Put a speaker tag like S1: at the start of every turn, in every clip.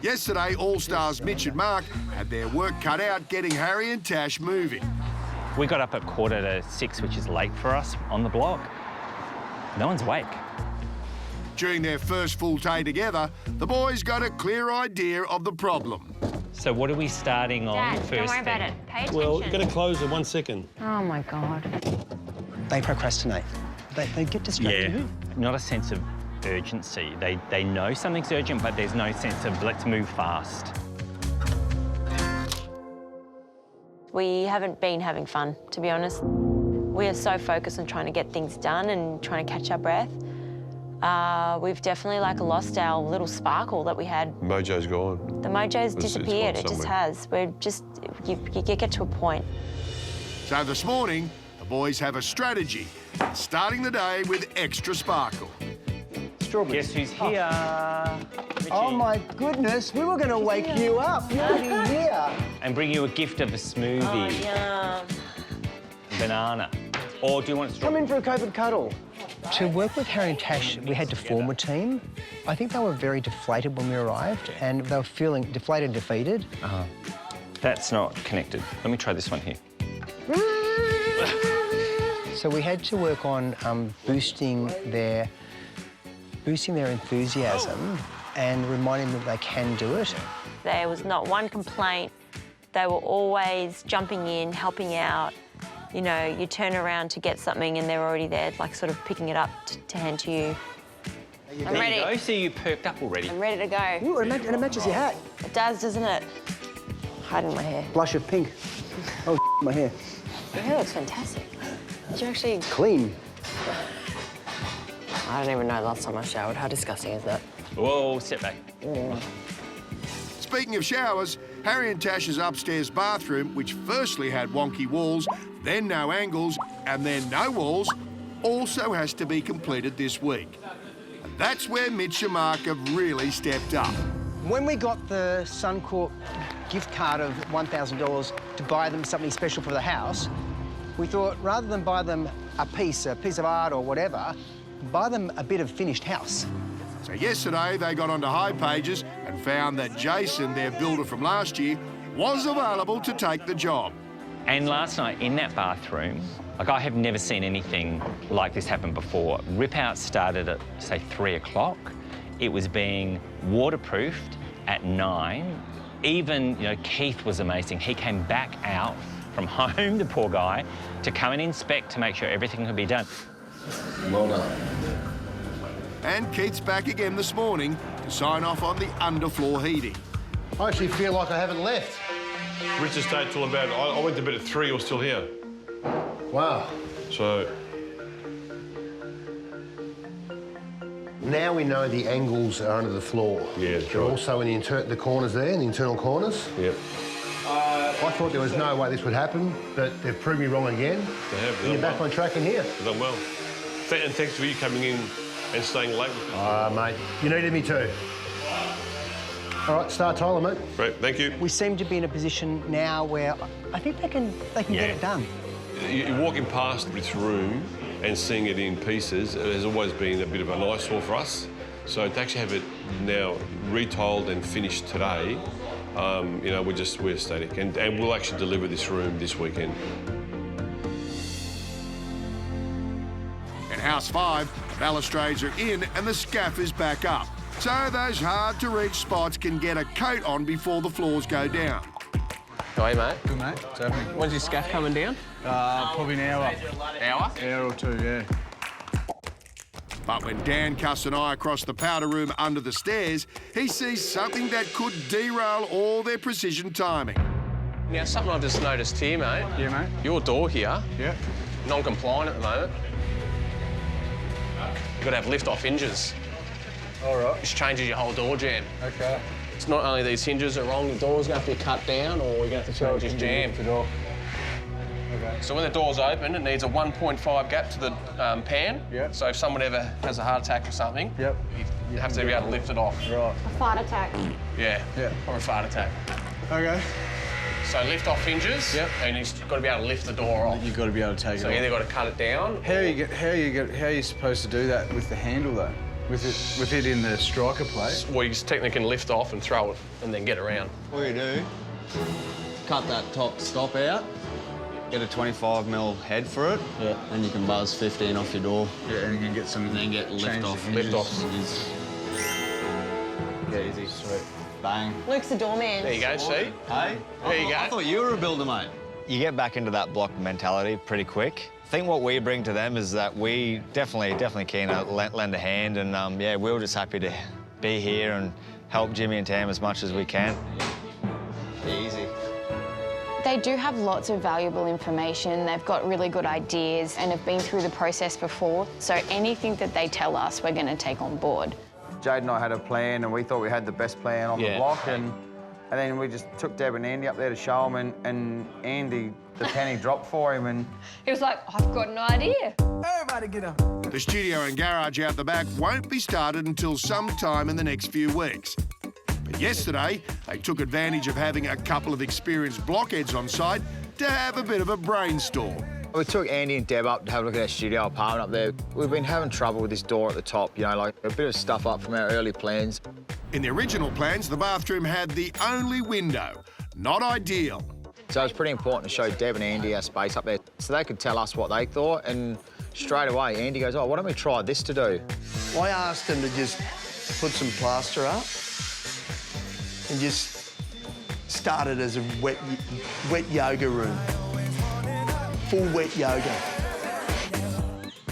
S1: Yesterday, All-Stars Mitch and Mark had their work cut out getting Harry and Tash moving.
S2: We got up at 5:45, which is late for us on the block. No one's awake.
S1: During their first full day together, the boys got a clear idea of the problem.
S2: So what are we starting on
S3: Dad,
S2: first
S3: don't worry
S2: thing?
S3: about it. Pay attention.
S4: Well, you've got to close in 1 second.
S3: Oh, my God.
S5: They procrastinate. They get distracted.
S2: Yeah, not a sense of urgency. They know something's urgent, but there's no sense of let's move fast.
S6: We haven't been having fun, to be honest. We are so focused on trying to get things done and trying to catch our breath. We've definitely lost our little sparkle that we had.
S7: Mojo's gone.
S6: The mojo's
S7: It's
S6: disappeared.
S7: gone
S6: It just
S7: somewhere.
S6: has. We're just, you get to a point.
S1: So this morning, the boys have a strategy, starting the day with extra sparkle.
S5: Strawberries.
S2: Guess who's here? Richie.
S5: Oh, my goodness. We were going to wake you up. You're already here.
S2: And bring you a gift of a smoothie.
S6: Yeah.
S2: Banana. Or do you want
S5: Come
S2: strawberry?
S5: in for a COVID cuddle. To work with Harry and Tash, we had to form a team. I think they were very deflated when we arrived, and they were feeling deflated and defeated.
S2: That's not connected. Let me try this one here.
S5: So we had to work on boosting their enthusiasm and reminding them they can do it.
S6: There was not one complaint. They were always jumping in, helping out. You know, you turn around to get something and they're already there, sort of picking it up to hand to you. I'm
S2: There
S6: ready.
S2: you go. See, you perked up already.
S6: I'm ready to go.
S5: Ooh, and it matches your hat.
S6: It does, doesn't it? Hiding my hair.
S5: Blush of pink. Oh, my hair.
S6: Your hair looks fantastic. Did you actually...
S5: Clean.
S6: I don't even know the last time I showered. How disgusting is that?
S2: Whoa, step back.
S1: Speaking of showers, Harry and Tash's upstairs bathroom, which firstly had wonky walls, then no angles, and then no walls, also has to be completed this week. And that's where Mitch and Mark have really stepped up.
S5: When we got the Suncorp gift card of $1,000 to buy them something special for the house, we thought rather than buy them a piece of art or whatever, buy them a bit of finished house.
S1: So yesterday they got onto High Pages and found that Jason, their builder from last year, was available to take the job.
S2: And last night in that bathroom, I have never seen anything like this happen before. Rip-out started at, say, 3 o'clock. It was being waterproofed at 9. Even, Keith was amazing. He came back out from home, the poor guy, to come and inspect to make sure everything could be done.
S7: Well done.
S1: And Keith's back again this morning to sign off on the underfloor heating.
S8: I actually feel like I haven't left.
S7: Richard stayed till about... I went to bed at 3, you're still here.
S8: Wow.
S7: So...
S8: Now we know the angles are under the floor.
S7: Yeah, that's
S8: They're
S7: right.
S8: also in the corners there, in the internal corners.
S7: Yep.
S8: I thought there was no way this would happen, but they've proved me wrong again.
S7: They have.
S8: And you're back on track in here.
S7: They've done well. And thanks for you coming in and staying late with us.
S8: Mate, you needed me too. All right, start Tyler, mate.
S7: Great, thank you.
S5: We seem to be in a position now where I think they can get it done.
S7: You're walking past this room and seeing it in pieces has always been a bit of an eyesore for us. So to actually have it now retiled and finished today, we're ecstatic. And we'll actually deliver this room this weekend.
S1: In House 5, the balustrades are in and the scaff is back up. So those hard-to-reach spots can get a coat on before the floors go down.
S9: How are you, mate?
S10: Good, mate. What's happening?
S9: When's your scaff coming down?
S10: Probably an hour.
S9: Hour?
S10: Hour or two, yeah.
S1: But when Dan casts an eye across the powder room under the stairs, he sees something that could derail all their precision timing.
S9: Now, something I've just noticed here, mate.
S10: Yeah, mate.
S9: Your door here,
S10: Yeah.
S9: non-compliant at the moment. You've got to have lift-off hinges.
S10: All right.
S9: Which changes your whole door jam.
S10: Okay.
S9: It's not only these hinges are wrong, the door's going to have to be cut down or you're going to have to change this jam.
S10: The door. Okay.
S9: So when the door's open, it needs a 1.5 gap to the pan.
S10: Yep.
S9: So if someone ever has a heart attack or something,
S10: Yep.
S9: you have to be able to lift it off.
S10: Right.
S3: A fart attack.
S9: Yeah.
S10: Yeah.
S9: Or a fart attack.
S10: Okay.
S9: So lift off hinges.
S10: Yep.
S9: And you've got to be able to lift the door off.
S10: You've got to be able to take
S9: So
S10: it
S9: you
S10: off.
S9: either got to cut it down.
S10: How are you supposed to do that with the handle, though? With it in the striker plate?
S9: Well, you technically can lift off and throw it and then get around.
S3: What you do, cut that top stop out, get a 25mm head for it, and you can buzz 15 off your door.
S10: Yeah, and you can get some...
S3: And then get lift off.
S9: Lift off.
S3: Yeah, easy. Sweet. Bang.
S6: Luke's the doorman.
S9: There you go, see?
S3: Hey?
S9: There you go.
S3: I thought you were a builder, mate.
S4: You get back into that block mentality pretty quick. I think what we bring to them is that we definitely keen to lend a hand, and yeah, we were just happy to be here and help Jimmy and Tam as much as we can.
S3: Easy.
S11: They do have lots of valuable information. They've got really good ideas and have been through the process before. So anything that they tell us, we're going to take on board.
S12: Jade and I had a plan, and we thought we had the best plan on the block, and then we just took Deb and Andy up there to show them, and Andy, the penny dropped for him, and...
S11: He was like, I've got an idea.
S10: Everybody get up.
S1: The studio and garage out the back won't be started until sometime in the next few weeks. But yesterday, they took advantage of having a couple of experienced blockheads on site to have a bit of a brainstorm.
S13: We took Andy and Deb up to have a look at our studio apartment up there. We've been having trouble with this door at the top, you know, like a bit of stuff up from our early plans.
S1: In the original plans, the bathroom had the only window. Not ideal.
S13: So it was pretty important to show Deb and Andy our space up there so they could tell us what they thought, and straight away Andy goes, oh, why don't we try this to do?
S14: I asked them to just put some plaster up and just start it as a wet yoga room. Full wet yoga.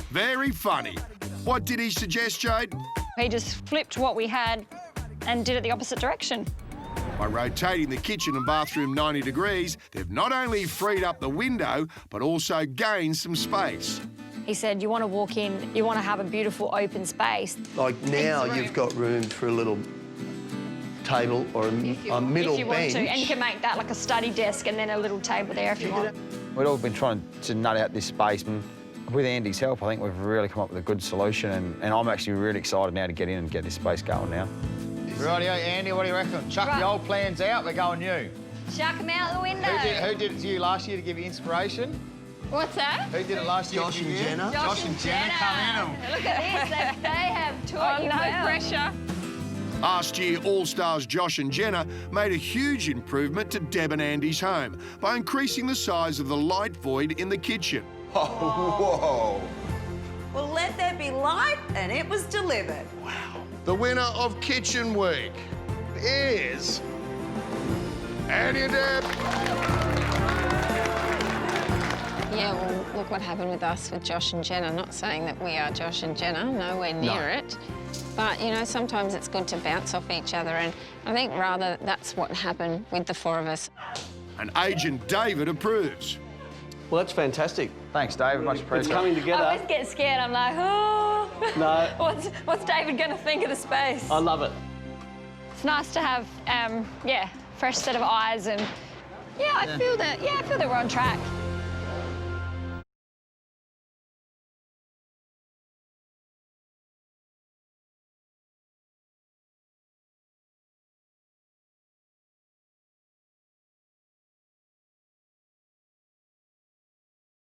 S1: Very funny. What did he suggest, Jade?
S11: He just flipped what we had and did it the opposite direction.
S1: By rotating the kitchen and bathroom 90 degrees, they've not only freed up the window, but also gained some space.
S11: He said, you want to walk in, you want to have a beautiful open space.
S14: Like now you've got room for a little table or a middle
S11: If you want
S14: bench.
S11: to, and you can make that like a study desk and then a little table there if you want.
S12: We'd all been trying to nut out this space, and with Andy's help, I think we've really come up with a good solution, and I'm actually really excited now to get in and get this space going now.
S13: Rightio, Andy, what do you reckon? Chuck the old plans out, we're going new.
S11: Chuck them out the window.
S13: Who did it to you last year to give you inspiration?
S11: What's that?
S13: Who did it last year?
S14: Josh and Jenna.
S11: Josh and Jenna, come in. Look at this, they have taught you well. Pressure.
S1: Last year, All-Stars Josh and Jenna made a huge improvement to Deb and Andy's home by increasing the size of the light void in the kitchen.
S14: Oh, whoa.
S15: Well, let there be light, and it was delivered.
S1: Wow. The winner of Kitchen Week is Andy and Deb.
S11: Yeah, well, look what happened with us with Josh and Jenna. Not saying that we are Josh and Jenna, nowhere near it. But, you know, sometimes it's good to bounce off each other, and I think rather that's what happened with the four of us.
S1: And Agent David approves.
S9: Well, that's fantastic.
S12: Thanks, David, much appreciated.
S9: It's coming together.
S11: I always get scared. I'm like, oh.
S9: No.
S11: What's David going to think of the space?
S9: I love it.
S11: It's nice to have, yeah, fresh set of eyes, and I feel that we're on track.